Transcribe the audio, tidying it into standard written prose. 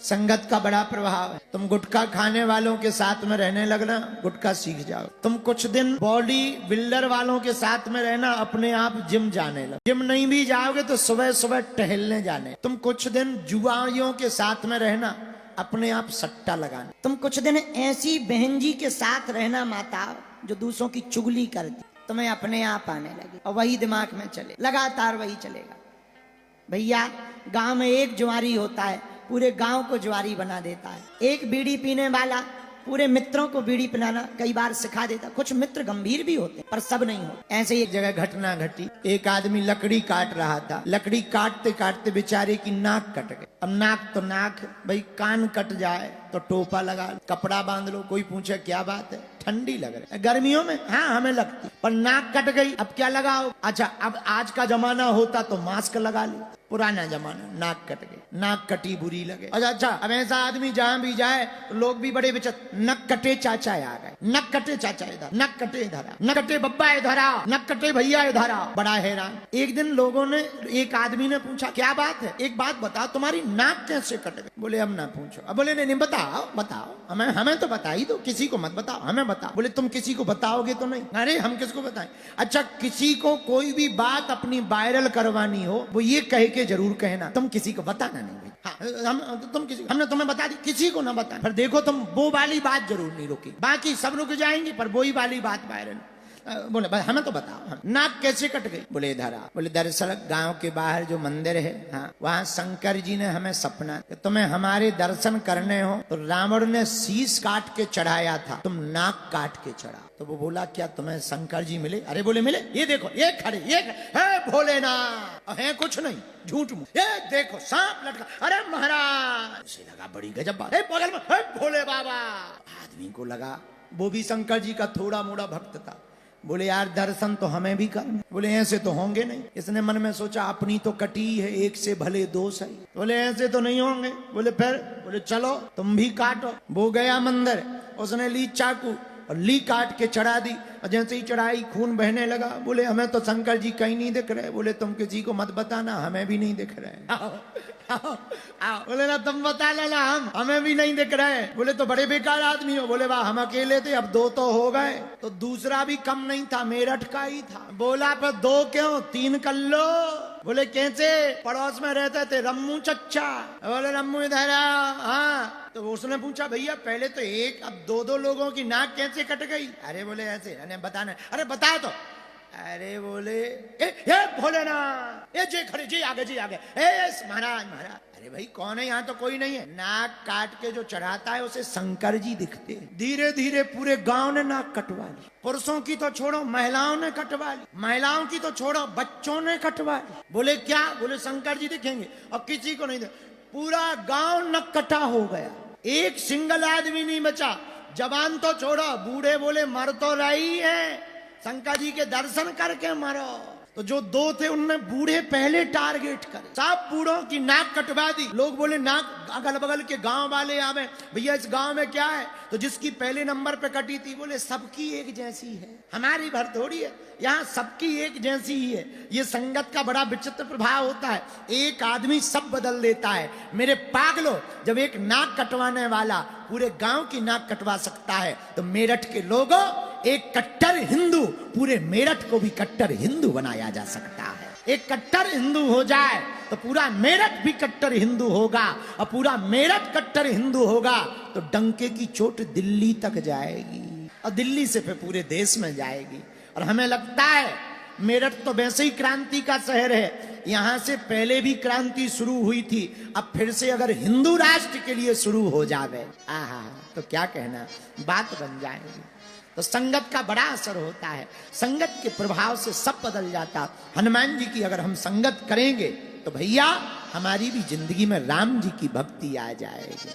संगत का बड़ा प्रभाव है। तुम गुटखा खाने वालों के साथ में रहने लगना, गुटखा सीख जाओ। तुम कुछ दिन बॉडी बिल्डर वालों के साथ में रहना, अपने आप जिम जाने लग। जिम नहीं भी जाओगे तो सुबह सुबह टहलने जाने। तुम कुछ दिन जुआरियों के साथ में रहना, अपने आप सट्टा लगाना। तुम कुछ दिन ऐसी बहन जी के साथ रहना माता जो दूसरों की चुगली करती, तुम्हें अपने आप आने लगे और वही दिमाग में चले, लगातार वही चलेगा। भैया गांव में एक जुआरी होता है, पूरे गांव को जुआरी बना देता है। एक बीड़ी पीने वाला पूरे मित्रों को बीड़ी पिलाना कई बार सिखा देता। कुछ मित्र गंभीर भी होते पर सब नहीं होते। ऐसे ही एक जगह घटना घटी। एक आदमी लकड़ी काट रहा था, लकड़ी काटते काटते बेचारे की नाक कट गई। अब नाक तो नाक, भाई कान कट जाए तो टोपा लगा लो, कपड़ा बांध लो। कोई पूछे क्या बात है, ठंडी लग रही है। गर्मियों में हाँ हमें लगती, पर नाक कट गई, अब क्या लगाओ। अच्छा अब आज का जमाना होता तो मास्क लगा लो, पुराना जमाना नाक कट गई, नाक कटी बुरी लगे। अच्छा अब ऐसा आदमी जहां भी जाए लोग भी बड़े विचित्र, नक कटे चाचा आ गए, नक कटे चाचा इधर, नक कटे इधर, नक कटे बब्बा इधर, नक कटे भैया इधर। बड़ा हैरान। एक दिन लोगों ने, एक आदमी ने पूछा क्या बात है, एक बात बताओ तुम्हारी नाक कैसे कट गई। बोले हम ना पूछो। अब बोले नहीं बताओ बताओ, हमें तो बता ही दो, किसी को मत बताओ, हमें बताओ। बोले तुम किसी को बताओगे तो नहीं। अरे हम किसको बताएं। अच्छा किसी को कोई भी बात अपनी वायरल करवानी हो, वो ये कह के जरूर कहना, तुम किसी को बताना नहीं भाई। हाँ हमने तुम्हें बता दी, किसी को ना बताना। पर देखो तुम वो वाली बात जरूर नहीं रुकी, बाकी सब रुक जाएंगे पर वही वाली बात वायरल। बोले हमें तो बताओ नाक कैसे कट गई। बोले इधर आ। बोले दरअसल गांव के बाहर जो मंदिर है, हाँ वहाँ शंकर जी ने हमें सपना कि तुम्हें हमारे दर्शन करने हो तो रावण ने शीश काट के चढ़ाया था, तुम नाक काट के चढ़ा। तो वो बोला क्या तुम्हें शंकर जी मिले। अरे बोले मिले, ये देखो ये खड़े, ये है भोलेनाथ, है कुछ नहीं झूठ मुंह, ये देखो सांप लटका। अरे महाराज उसे लगा बड़ी गजब बात, बगल में है भोले बाबा। आदमी को लगा वो भी शंकर जी का थोड़ा मोड़ा भक्त था। बोले यार दर्शन तो हमें भी करना। बोले ऐसे तो होंगे नहीं। इसने मन में सोचा अपनी तो कटी है, एक से भले दो सही। बोले ऐसे तो नहीं होंगे। बोले फिर, बोले चलो तुम भी काटो। वो गया मंदिर, उसने ली चाकू और ली काट के चढ़ा दी, और जैसे ही चढ़ाई खून बहने लगा। बोले हमें तो शंकर जी कहीं नहीं दिख रहे। बोले तुम किसी को मत बताना, हमें भी नहीं दिख रहे। आओ। बोले ना तुम बता लेना, हमें भी नहीं दिख रहे। बोले तो बड़े बेकार आदमी हो। बोले वाह हम अकेले थे, अब दो तो हो गए। तो दूसरा भी कम नहीं था, मेरठ का ही था। बोला पर दो क्यों, तीन कर लो। बोले कैसे, पड़ोस में रहते थे रम्मू चच्चा। बोले रम्मू इधर आ। हाँ तो उसने पूछा भैया पहले तो एक, अब दो दो लोगों की नाक कैसे कट गई। अरे बोले ऐसे, बताना। अरे बताओ तो। अरे बोले ये भोलेनाथ, ये जे खड़े, जे आगे, जे आगे, महाराज महाराज। अरे भाई कौन है, यहाँ तो कोई नहीं है। नाक काट के जो चढ़ाता है उसे शंकर जी दिखते हैं। धीरे धीरे पूरे गांव ने नाक कटवा ली। पुरुषों की तो छोड़ो, महिलाओं ने कटवा ली। महिलाओं की तो छोड़ो, बच्चों ने कटवा ली। बोले क्या, बोले शंकर जी दिखेंगे और किसी को नहीं दे। पूरा गांव नक्कटा हो गया, एक सिंगल आदमी नहीं बचा। जवान तो छोड़ो, बूढ़े बोले मर तो रही है, शंकर जी के दर्शन करके मरो। तो जो दो थे उनने बूढ़े पहले टारगेट करे, सब बूढ़ों की नाक कटवा दी। लोग बोले नाक, अगल बगल के गांव वाले आवे, भैया इस गांव में क्या है। तो जिसकी पहले नंबर पे कटी थी, बोले सबकी एक जैसी है, हमारी भर थोड़ी है, यहाँ सबकी एक जैसी ही है। ये संगत का बड़ा विचित्र प्रभाव होता है, एक आदमी सब बदल देता है। मेरे पागलो, जब एक नाक कटवाने वाला पूरे गांव की नाक कटवा सकता है, तो मेरठ के लोगों, एक कट्टर हिंदू पूरे मेरठ को भी कट्टर हिंदू बनाया जा सकता है। एक कट्टर हिंदू हो जाए तो पूरा मेरठ भी कट्टर हिंदू होगा, और पूरा मेरठ कट्टर हिंदू होगा तो डंके की चोट दिल्ली तक जाएगी, और दिल्ली से फिर पूरे देश में जाएगी। और हमें लगता है मेरठ तो वैसे ही क्रांति का शहर है, यहाँ से पहले भी क्रांति शुरू हुई थी। अब फिर से अगर हिंदू राष्ट्र के लिए शुरू हो जावे, आहा तो क्या कहना, बात बन जाएगी। तो संगत का बड़ा असर होता है, संगत के प्रभाव से सब बदल जाता। हनुमान जी की अगर हम संगत करेंगे तो भैया हमारी भी जिंदगी में राम जी की भक्ति आ जाएगी।